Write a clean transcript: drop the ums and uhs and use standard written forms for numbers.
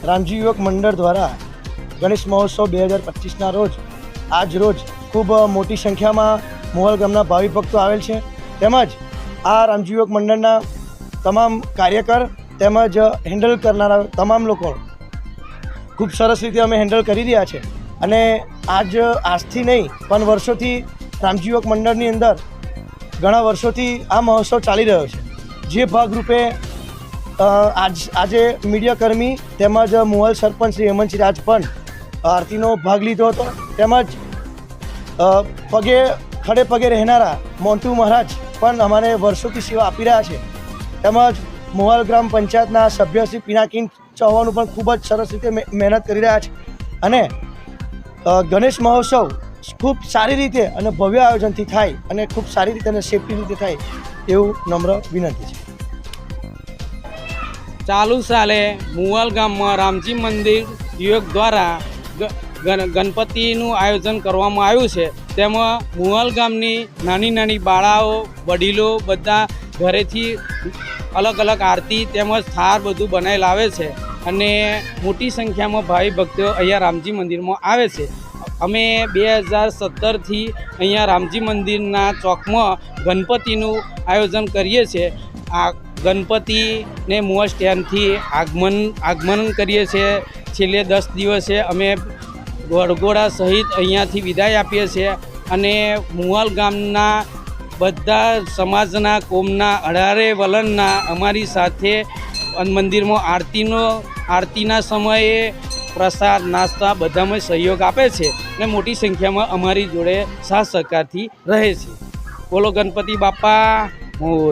રામજી યુવક મંડળ દ્વારા ગણેશ મહોત્સવ 2025ના રોજ આજ રોજ ખૂબ મોટી સંખ્યામાં મોહલ ગામના ભાવિ ભક્તો આવેલ છે। તેમજ આ રામજી યુવક મંડળના તમામ કાર્યકર તેમજ હેન્ડલ કરનારા તમામ લોકો ખૂબ સરસ રીતે અમે હેન્ડલ કરી રહ્યા છે અને આજથી નહીં પણ વર્ષોથી રામજી યુવક મંડળની અંદર ઘણા વર્ષોથી આ મહોત્સવ ચાલી રહ્યો છે। જે ભાગરૂપે આજે મીડિયાકર્મી તેમજ મોહલ સરપંચ શ્રી હેમંતસિંહ રાજ પણ આરતીનો ભાગ લીધો હતો। તેમજ ખડે પગે રહેનારા મોન્ટુ મહારાજ પણ અમારે વર્ષોથી સેવા આપી રહ્યા છે। તેમજ મોહલ ગ્રામ પંચાયતના સભ્ય શ્રી પિનાકીન ચૌહાણ પણ ખૂબ જ સરસ રીતે મહેનત કરી રહ્યા છે અને ગણેશ મહોત્સવ ખૂબ સારી રીતે અને ભવ્ય આયોજનથી થાય અને ખૂબ સારી રીતે અને સેફટી રીતે થાય એવું નમ્ર વિનંતી છે। ચાલુ સાલે મોહલ ગામમાં રામજી મંદિર યુવક દ્વારા ગણપતિનું આયોજન કરવામાં આવ્યું છે। તેમાં મોહલ ગામની નાની નાની બાળાઓ વડીલો બધા ઘરેથી અલગ અલગ આરતી તેમજ થાર બધું બનાવી લાવે છે અને મોટી સંખ્યામાં ભાવિ ભક્તો અહીંયા રામજી મંદિરમાં આવે છે। અમે 2017થી અહીંયા રામજી મંદિરના ચોકમાં ગણપતિનું આયોજન કરીએ છીએ। આ ગણપતિને મોહલ સ્ટેન્ડથી આગમન કરીએ છીએ। છેલ્લે 10 દિવસે અમે વરઘોડા સહિત અહીંયાથી વિદાય આપીએ છીએ અને મોહલ ગામના બધા સમાજના કોમના 18 વલણના અમારી સાથે મંદિરમાં આરતીના સમયે પ્રસાદ નાસ્તા બધામાં સહયોગ આપે છે અને મોટી સંખ્યામાં અમારી જોડે સાથ સહકારથી રહે છે। બોલો ગણપતિ બાપા મોર।